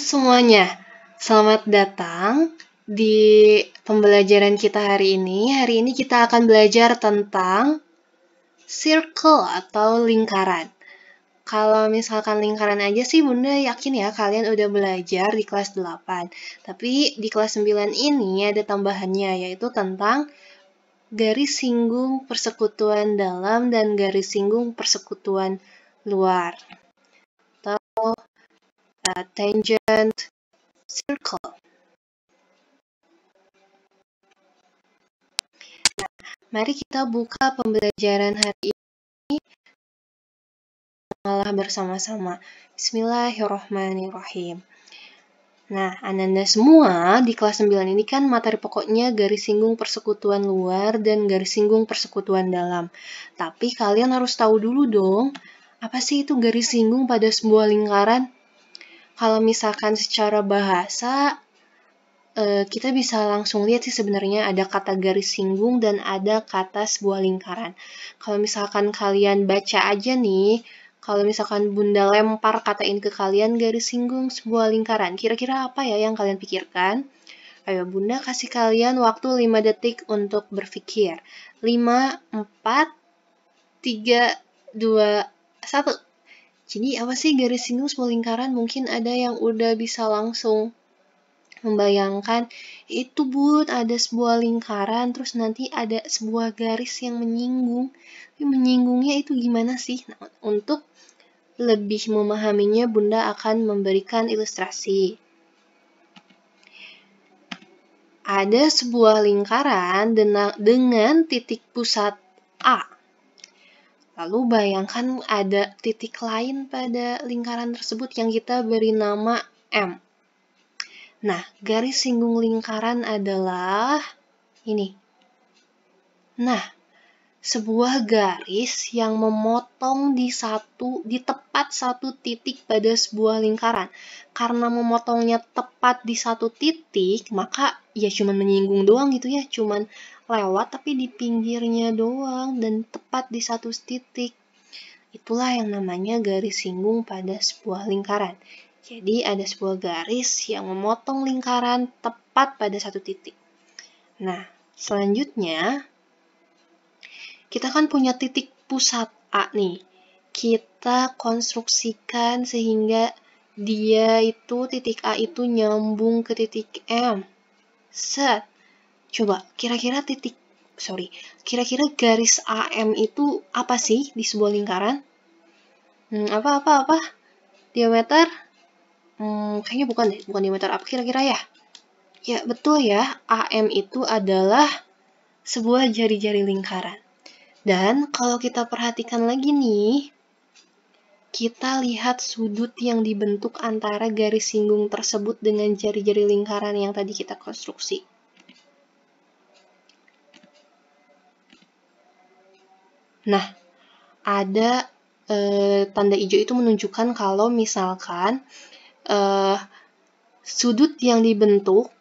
semuanya, selamat datang di pembelajaran kita hari ini. Hari ini kita akan belajar tentang circle atau lingkaran. Kalau misalkan lingkaran aja sih Bunda yakin ya kalian udah belajar di kelas 8. Tapi di kelas 9 ini ada tambahannya, yaitu tentang garis singgung persekutuan dalam dan garis singgung persekutuan luar. Atau tangent circle. Mari kita buka pembelajaran hari ini malah bersama-sama. Bismillahirrahmanirrahim. Nah, Ananda semua di kelas 9 ini kan materi pokoknya garis singgung persekutuan luar dan garis singgung persekutuan dalam. Tapi kalian harus tahu dulu dong, apa sih itu garis singgung pada sebuah lingkaran? Kalau misalkan secara bahasa, kita bisa langsung lihat sih sebenarnya ada kata garis singgung dan ada kata sebuah lingkaran. Kalau misalkan kalian baca aja nih, kalau misalkan Bunda lempar kata ini ke kalian garis singgung sebuah lingkaran, kira-kira apa ya yang kalian pikirkan? Ayo Bunda kasih kalian waktu 5 detik untuk berpikir. 5, 4, 3, 2, 1. Jadi apa sih garis singgung sebuah lingkaran? Mungkin ada yang udah bisa langsung membayangkan itu Bud, ada sebuah lingkaran terus nanti ada sebuah garis yang menyinggung. Tapi menyinggungnya itu gimana sih? Nah, untuk lebih memahaminya Bunda akan memberikan ilustrasi. Ada sebuah lingkaran dengan titik pusat A. Lalu bayangkan ada titik lain pada lingkaran tersebut yang kita beri nama M. Nah, garis singgung lingkaran adalah ini. Nah, sebuah garis yang memotong di tepat satu titik pada sebuah lingkaran. Karena memotongnya tepat di satu titik, maka ya cuman menyinggung doang gitu ya, cuman lewat tapi di pinggirnya doang dan tepat di satu titik. Itulah yang namanya garis singgung pada sebuah lingkaran. Jadi ada sebuah garis yang memotong lingkaran tepat pada satu titik. Nah, selanjutnya kita kan punya titik pusat A nih. Kita konstruksikan sehingga dia itu titik A itu nyambung ke titik M. Set. Coba kira-kira kira-kira garis AM itu apa sih di sebuah lingkaran? Apa? Diameter? Kayaknya bukan diameter. Apa kira-kira ya? Ya, betul ya. AM itu adalah sebuah jari-jari lingkaran. Dan kalau kita perhatikan lagi nih, kita lihat sudut yang dibentuk antara garis singgung tersebut dengan jari-jari lingkaran yang tadi kita konstruksi. Nah, ada tanda hijau itu menunjukkan kalau misalkan sudut yang dibentuk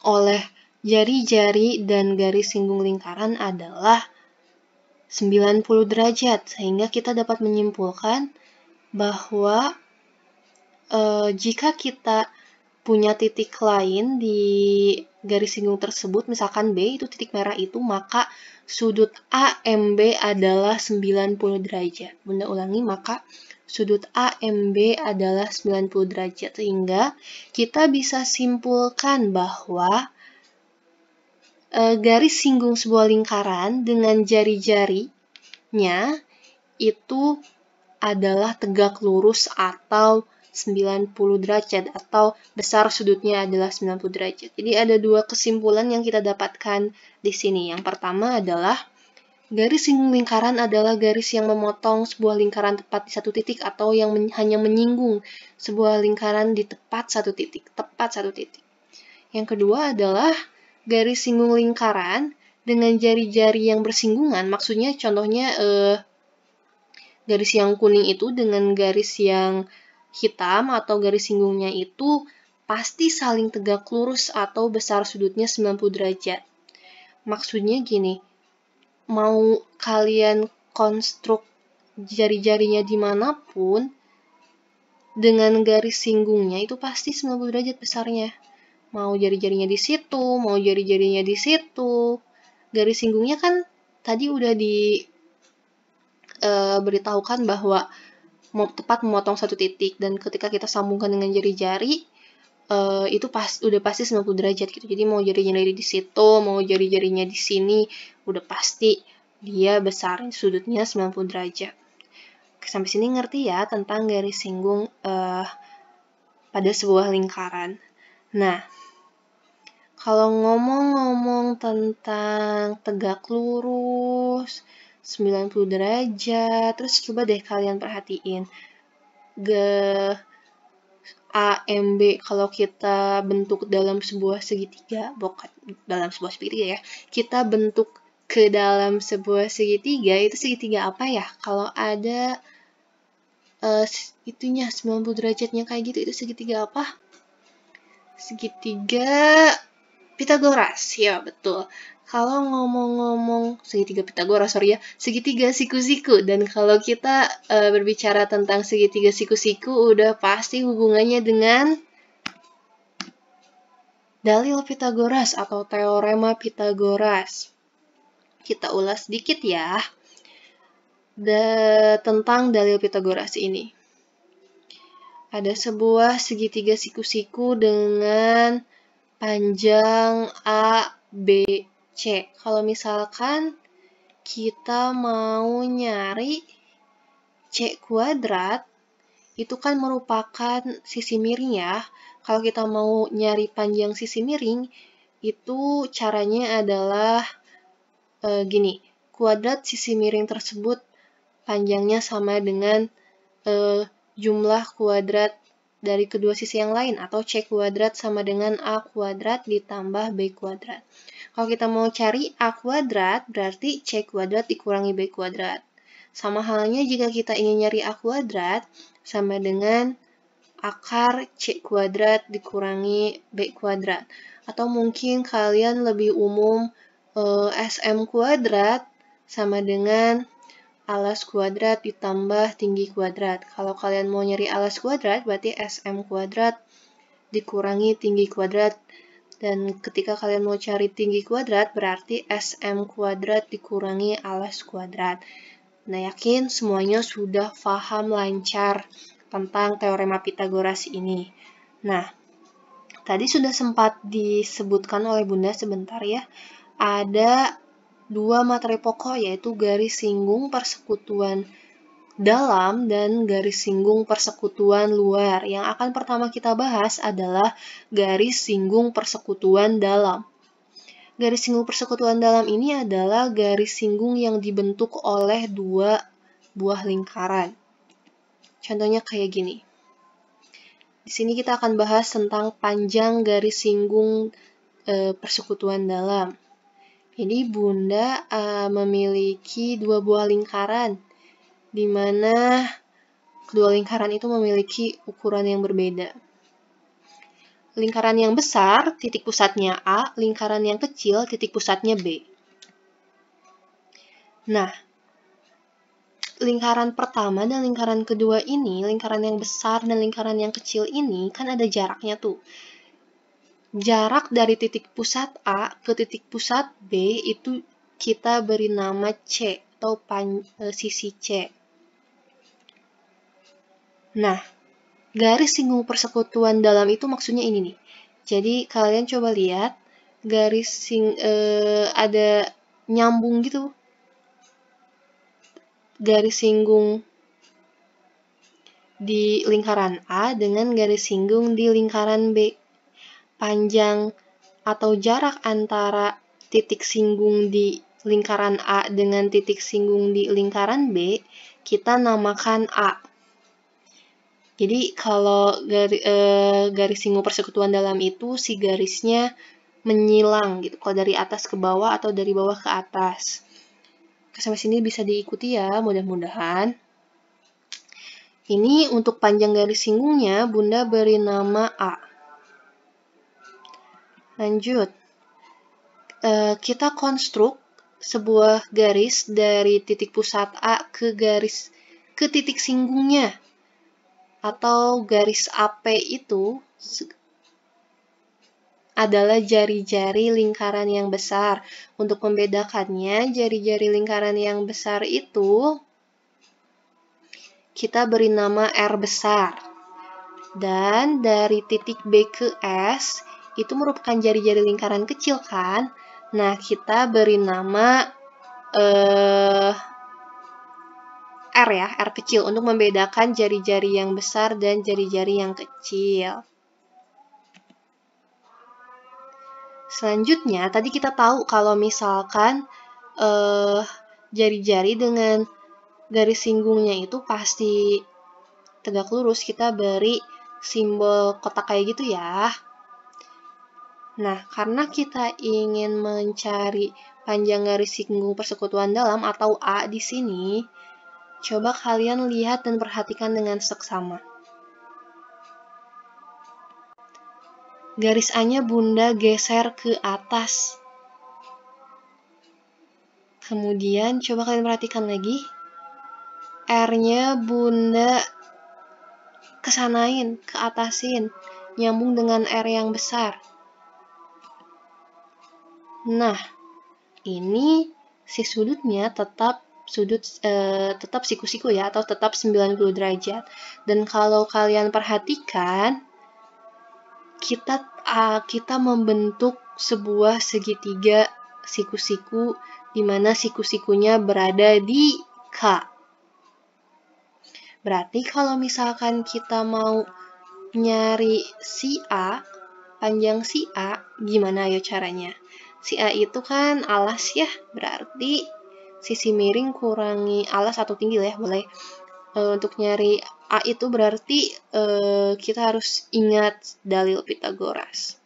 oleh jari-jari dan garis singgung lingkaran adalah 90 derajat, sehingga kita dapat menyimpulkan bahwa jika kita punya titik lain di garis singgung tersebut, misalkan B itu titik merah itu, maka sudut AMB adalah 90 derajat. Bunda ulangi, maka sudut AMB adalah 90 derajat, sehingga kita bisa simpulkan bahwa garis singgung sebuah lingkaran dengan jari-jarinya itu adalah tegak lurus atau 90 derajat atau besar sudutnya adalah 90 derajat. Jadi ada dua kesimpulan yang kita dapatkan di sini. Yang pertama adalah garis singgung lingkaran adalah garis yang memotong sebuah lingkaran tepat di satu titik atau yang hanya menyinggung sebuah lingkaran di tepat satu titik. Yang kedua adalah garis singgung lingkaran dengan jari-jari yang bersinggungan. Maksudnya contohnya garis yang kuning itu dengan garis yang hitam atau garis singgungnya itu pasti saling tegak lurus atau besar sudutnya 90 derajat. Maksudnya gini, mau kalian konstruk jari-jarinya dimanapun, dengan garis singgungnya itu pasti 90 derajat besarnya. Mau jari-jarinya di situ, mau jari-jarinya di situ. Garis singgungnya kan tadi udah diberitahukan bahwa tepat memotong satu titik, dan ketika kita sambungkan dengan jari-jari itu udah pasti 90 derajat gitu. Jadi mau jari-jarinya di situ, mau jari-jarinya di sini, udah pasti dia besar sudutnya 90 derajat. Oke, sampai sini ngerti ya tentang garis singgung pada sebuah lingkaran. Nah, kalau ngomong-ngomong tentang tegak lurus, 90 derajat, terus coba deh kalian perhatiin AMB kalau kita bentuk dalam sebuah segitiga, bukan dalam sebuah segitiga ya, kita bentuk ke dalam sebuah segitiga, itu segitiga apa ya? Kalau ada itunya 90 derajatnya kayak gitu, itu segitiga apa? Segitiga Pitagoras, ya betul. Kalau ngomong-ngomong segitiga Pitagoras, segitiga siku-siku. Dan kalau kita berbicara tentang segitiga siku-siku, udah pasti hubungannya dengan dalil Pitagoras atau teorema Pitagoras. Kita ulas sedikit ya tentang dalil Pitagoras ini. Ada sebuah segitiga siku-siku dengan panjang A, B, C. Kalau misalkan kita mau nyari C kuadrat, itu kan merupakan sisi miring ya. Kalau kita mau nyari panjang sisi miring, itu caranya adalah gini. Kuadrat sisi miring tersebut panjangnya sama dengan jumlah kuadrat dari kedua sisi yang lain, atau C kuadrat sama dengan A kuadrat ditambah B kuadrat. Kalau kita mau cari A kuadrat, berarti C kuadrat dikurangi B kuadrat. Sama halnya jika kita ingin nyari A kuadrat, sama dengan akar C kuadrat dikurangi B kuadrat. Atau mungkin kalian lebih umum SM kuadrat sama dengan alas kuadrat ditambah tinggi kuadrat. Kalau kalian mau nyari alas kuadrat, berarti SM kuadrat dikurangi tinggi kuadrat. Dan ketika kalian mau cari tinggi kuadrat, berarti SM kuadrat dikurangi alas kuadrat. Nah, yakin semuanya sudah paham lancar tentang teorema Pitagoras ini. Nah, tadi sudah sempat disebutkan oleh Bunda sebentar ya. Ada dua materi pokok, yaitu garis singgung persekutuan dalam dan garis singgung persekutuan luar. Yang akan pertama kita bahas adalah garis singgung persekutuan dalam. Garis singgung persekutuan dalam ini adalah garis singgung yang dibentuk oleh dua buah lingkaran. Contohnya kayak gini. Di sini kita akan bahas tentang panjang garis singgung persekutuan dalam. Jadi Bunda memiliki dua buah lingkaran, di mana kedua lingkaran itu memiliki ukuran yang berbeda. Lingkaran yang besar, titik pusatnya A, lingkaran yang kecil, titik pusatnya B. Nah, lingkaran pertama dan lingkaran kedua ini, lingkaran yang besar dan lingkaran yang kecil ini, kan ada jaraknya tuh. Jarak dari titik pusat A ke titik pusat B itu kita beri nama C atau sisi C. Nah, garis singgung persekutuan dalam itu maksudnya ini nih. Jadi kalian coba lihat garis ada nyambung gitu. Garis singgung di lingkaran A dengan garis singgung di lingkaran B. Panjang atau jarak antara titik singgung di lingkaran A dengan titik singgung di lingkaran B, kita namakan A. Jadi kalau garis singgung persekutuan dalam itu, si garisnya menyilang gitu, kalau dari atas ke bawah atau dari bawah ke atas. Sampai sini bisa diikuti ya, mudah-mudahan. Ini untuk panjang garis singgungnya, Bunda beri nama A. Lanjut, kita konstruk sebuah garis dari titik pusat A ke titik singgungnya, atau garis AP itu adalah jari-jari lingkaran yang besar. Untuk membedakannya, jari-jari lingkaran yang besar itu kita beri nama R besar. Dan dari titik B ke S itu merupakan jari-jari lingkaran kecil kan? Nah, kita beri nama R ya, R kecil untuk membedakan jari-jari yang besar dan jari-jari yang kecil. Selanjutnya, tadi kita tahu kalau misalkan jari-jari dengan garis singgungnya itu pasti tegak lurus, kita beri simbol kotak kayak gitu ya. Nah, karena kita ingin mencari panjang garis singgung persekutuan dalam atau A di sini, coba kalian lihat dan perhatikan dengan seksama. Garis A-nya Bunda geser ke atas. Kemudian coba kalian perhatikan lagi. R-nya Bunda kesanain, ke atasin, nyambung dengan R yang besar. Nah, ini si sudutnya tetap siku-siku ya, atau tetap 90 derajat. Dan kalau kalian perhatikan, kita membentuk sebuah segitiga siku-siku di mana siku-sikunya berada di K. Berarti kalau misalkan kita mau nyari si A, panjang si A, gimana ayo caranya? Si A itu kan alas ya, berarti sisi miring kurangi alas atau tinggi ya, boleh. Untuk nyari A itu berarti kita harus ingat dalil Pythagoras.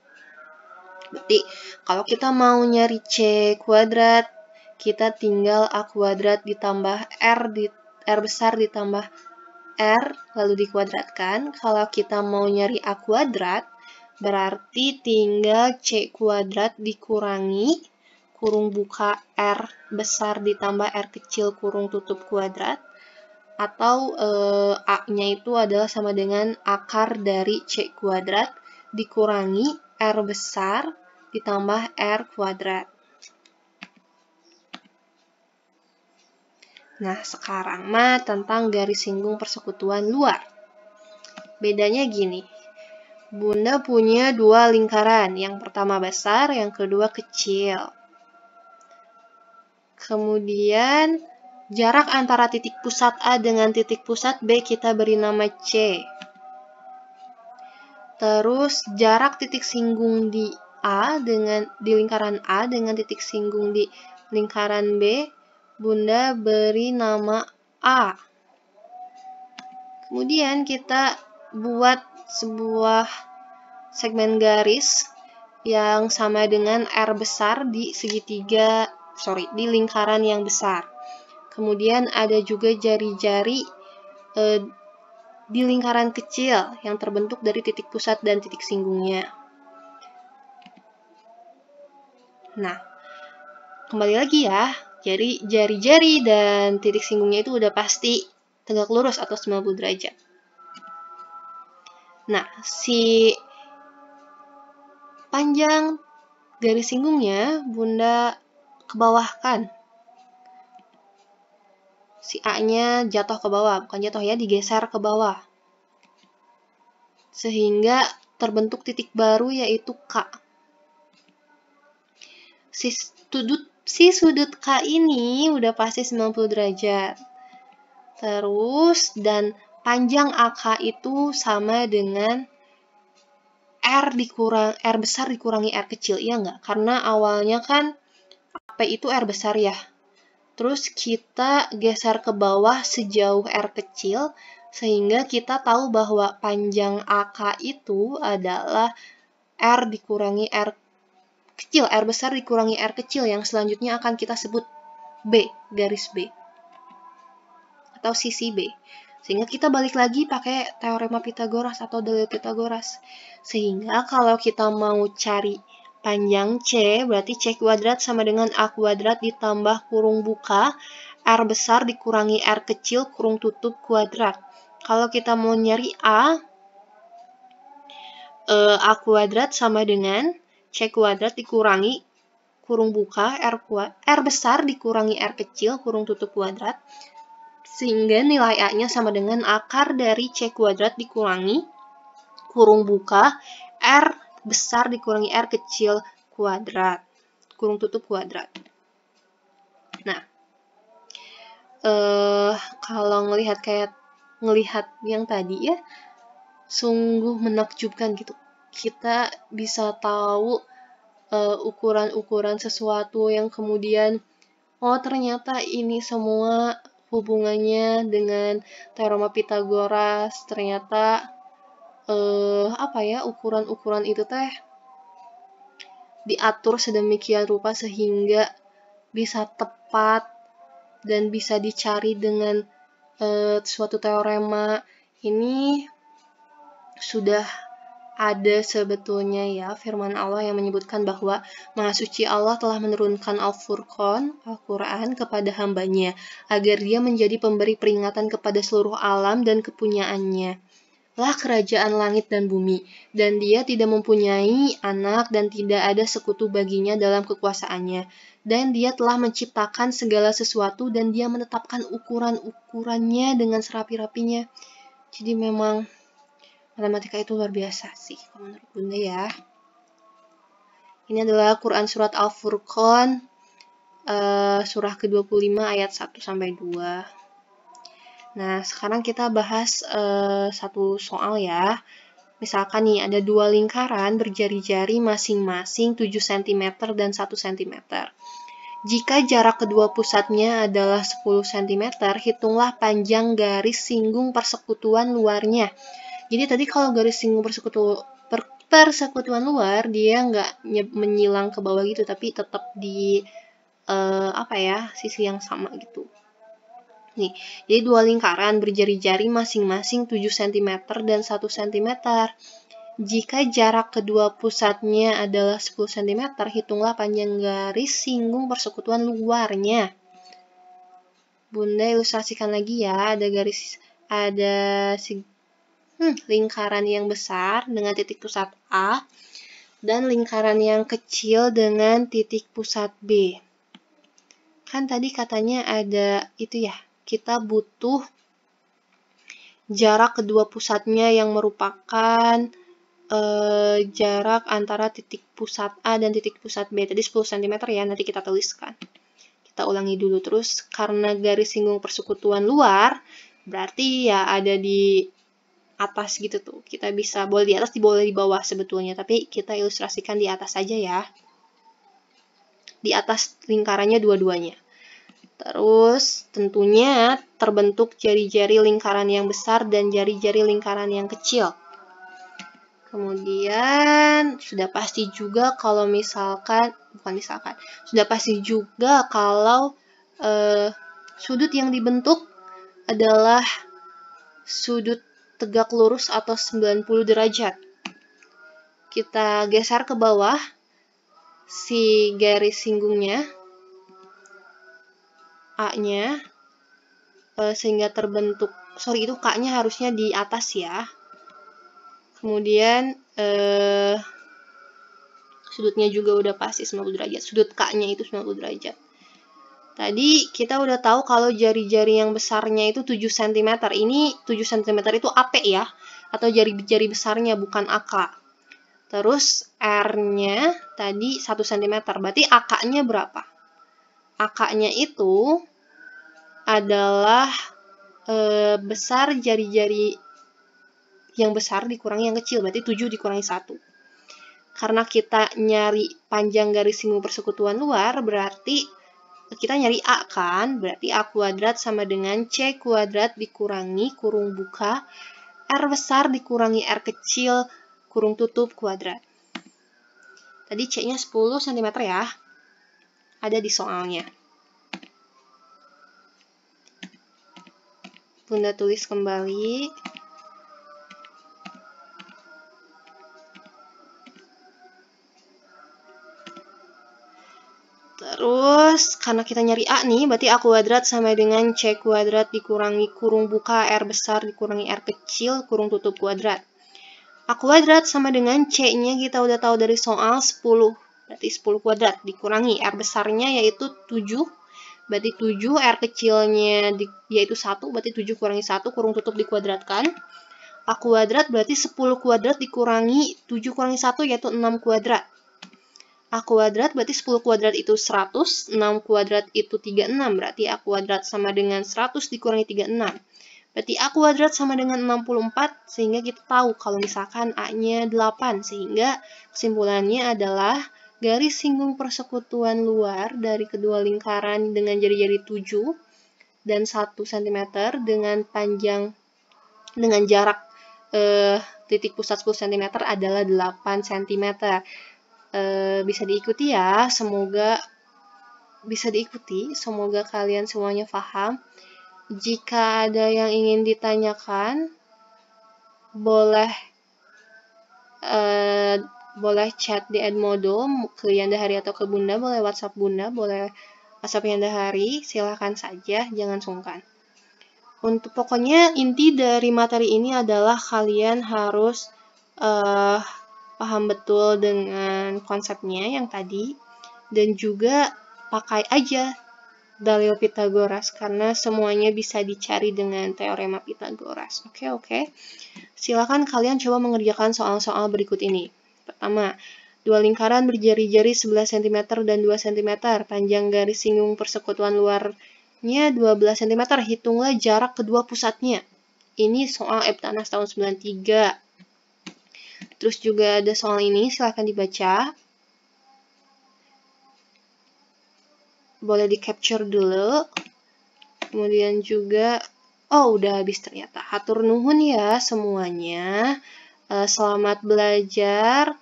Berarti kalau kita mau nyari C kuadrat, kita tinggal A kuadrat ditambah R besar ditambah R lalu dikuadratkan. Kalau kita mau nyari A kuadrat, berarti tinggal C kuadrat dikurangi kurung buka R besar ditambah R kecil kurung tutup kuadrat. Atau A-nya itu adalah sama dengan akar dari C kuadrat dikurangi R besar ditambah R kuadrat. Nah, sekarang mah tentang garis singgung persekutuan luar. Bedanya gini. Bunda punya dua lingkaran, yang pertama besar, yang kedua kecil. Kemudian jarak antara titik pusat A dengan titik pusat B kita beri nama C. Terus jarak titik singgung di lingkaran A dengan titik singgung di lingkaran B, Bunda beri nama A. Kemudian kita buat sebuah segmen garis yang sama dengan R besar di di lingkaran yang besar. Kemudian ada juga jari-jari di lingkaran kecil yang terbentuk dari titik pusat dan titik singgungnya. Nah, kembali lagi ya. Jadi jari-jari dan titik singgungnya itu udah pasti tegak lurus atau 90 derajat. Nah, si panjang garis singgungnya Bunda kebawahkan. Si A-nya jatuh ke bawah, bukan jatuh ya, digeser ke bawah. Sehingga terbentuk titik baru yaitu K. Si sudut K ini udah pasti 90 derajat. Terus, dan panjang AK itu sama dengan R besar dikurangi R kecil, iya nggak? Karena awalnya kan P itu R besar ya. Terus kita geser ke bawah sejauh R kecil, sehingga kita tahu bahwa panjang AK itu adalah R dikurangi R kecil, R besar dikurangi R kecil, yang selanjutnya akan kita sebut B, garis B. Atau sisi B. Sehingga kita balik lagi pakai teorema Pythagoras atau dalil Pythagoras. Sehingga kalau kita mau cari panjang C, berarti C kuadrat sama dengan A kuadrat ditambah kurung buka R besar dikurangi R kecil kurung tutup kuadrat. Kalau kita mau nyari A kuadrat sama dengan C kuadrat dikurangi kurung buka R besar dikurangi R kecil kurung tutup kuadrat, sehingga nilai A-nya sama dengan akar dari C kuadrat dikurangi kurung buka R besar dikurangi R kecil kuadrat kurung tutup kuadrat. Nah, kalau ngelihat yang tadi ya, sungguh menakjubkan gitu. Kita bisa tahu ukuran-ukuran sesuatu yang kemudian ternyata ini semua hubungannya dengan teorema Pythagoras. Ternyata ukuran-ukuran itu teh diatur sedemikian rupa sehingga bisa tepat dan bisa dicari dengan suatu teorema. Ini sudah ada sebetulnya ya firman Allah yang menyebutkan bahwa Maha Suci Allah telah menurunkan Al-Furqan, Al-Quran kepada hambanya agar dia menjadi pemberi peringatan kepada seluruh alam dan kepunyaannya. Lah kerajaan langit dan bumi, dan dia tidak mempunyai anak dan tidak ada sekutu baginya dalam kekuasaannya. Dan dia telah menciptakan segala sesuatu dan dia menetapkan ukuran-ukurannya dengan serapi-rapinya. Jadi memang matematika itu luar biasa sih, kalau menurut Bunda ya. Ini adalah Quran Surat Al-Furqan, surah ke-25 ayat 1-2. Nah, sekarang kita bahas satu soal ya. Misalkan nih, ada dua lingkaran berjari-jari masing-masing 7 cm dan 1 cm. Jika jarak kedua pusatnya adalah 10 cm, hitunglah panjang garis singgung persekutuan luarnya. Jadi tadi kalau garis singgung persekutuan luar, dia nggak menyilang ke bawah gitu, tapi tetap di sisi yang sama gitu. Nih, jadi dua lingkaran berjari-jari masing-masing 7 cm dan 1 cm. Jika jarak kedua pusatnya adalah 10 cm, hitunglah panjang garis singgung persekutuan luarnya. Bunda ilustrasikan lagi ya, ada lingkaran yang besar dengan titik pusat A dan lingkaran yang kecil dengan titik pusat B. Kan tadi katanya ada itu ya, kita butuh jarak kedua pusatnya yang merupakan jarak antara titik pusat A dan titik pusat B. Tadi 10 cm ya, nanti kita tuliskan. Kita ulangi dulu terus, karena garis singgung persekutuan luar, berarti ya ada di atas gitu tuh. Kita bisa, boleh di atas, boleh di bawah sebetulnya, tapi kita ilustrasikan di atas saja ya. Di atas lingkarannya dua-duanya. Terus tentunya terbentuk jari-jari lingkaran yang besar dan jari-jari lingkaran yang kecil. Kemudian sudah pasti juga kalau sudah pasti juga kalau sudut yang dibentuk adalah sudut tegak lurus atau 90 derajat. Kita geser ke bawah si garis singgungnya A-nya sehingga terbentuk, itu K-nya harusnya di atas ya. Kemudian sudutnya juga udah pasti 90 derajat. Sudut K-nya itu 90 derajat. Tadi kita udah tahu kalau jari-jari yang besarnya itu 7 cm. Ini 7 cm itu AP ya, atau jari-jari besarnya bukan AK. Terus R-nya tadi 1 cm. Berarti AK-nya berapa? AK-nya itu adalah besar jari-jari yang besar dikurangi yang kecil, berarti 7 dikurangi 1. Karena kita nyari panjang garis singgung persekutuan luar, berarti kita nyari A kan, berarti A kuadrat sama dengan C kuadrat dikurangi kurung buka R besar dikurangi R kecil kurung tutup kuadrat. Tadi C-nya 10 cm ya, ada di soalnya. Bunda tulis kembali. Terus, karena kita nyari A nih, berarti A kuadrat sama dengan C kuadrat dikurangi kurung buka R besar dikurangi R kecil, kurung tutup kuadrat. A kuadrat sama dengan C-nya kita udah tahu dari soal 10. Berarti 10 kuadrat dikurangi R besarnya yaitu 7. Berarti 7, R kecilnya yaitu 1, berarti 7 kurangi 1, kurung tutup dikuadratkan. A kuadrat berarti 10 kuadrat dikurangi 7 kurangi 1 yaitu 6 kuadrat. A kuadrat berarti 10 kuadrat itu 100, 6 kuadrat itu 36, berarti A kuadrat sama dengan 100 dikurangi 36. Berarti A kuadrat sama dengan 64, sehingga kita tahu kalau misalkan A-nya 8, sehingga kesimpulannya adalah garis singgung persekutuan luar dari kedua lingkaran dengan jari-jari 7 dan 1 cm dengan jarak titik pusat 10 cm adalah 8 cm. Bisa diikuti ya, semoga kalian semuanya paham. Jika ada yang ingin ditanyakan, boleh chat di Edmodo ke Yandahari atau ke Bunda, boleh WhatsApp Bunda, boleh WhatsApp Yandahari, silahkan saja, jangan sungkan. Untuk pokoknya inti dari materi ini adalah kalian harus paham betul dengan konsepnya yang tadi, dan juga pakai aja dalil Pitagoras karena semuanya bisa dicari dengan teorema Pitagoras. Oke. Silakan kalian coba mengerjakan soal-soal berikut ini. Pertama, dua lingkaran berjari-jari 11 cm dan 2 cm, panjang garis singgung persekutuan luarnya 12 cm, hitunglah jarak kedua pusatnya. Ini soal Eptanas tahun 93. Terus juga ada soal ini, silahkan dibaca. Boleh di-capture dulu. Kemudian juga, udah habis ternyata. Hatur nuhun ya semuanya. Selamat belajar.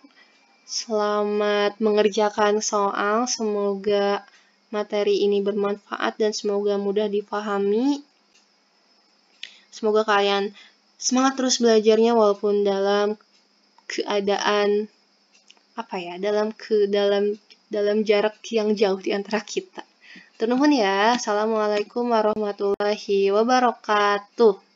Selamat mengerjakan soal. Semoga materi ini bermanfaat dan semoga mudah dipahami. Semoga kalian semangat terus belajarnya walaupun dalam keadaan dalam jarak yang jauh di antara kita. Turnuhun ya. Assalamualaikum warahmatullahi wabarakatuh.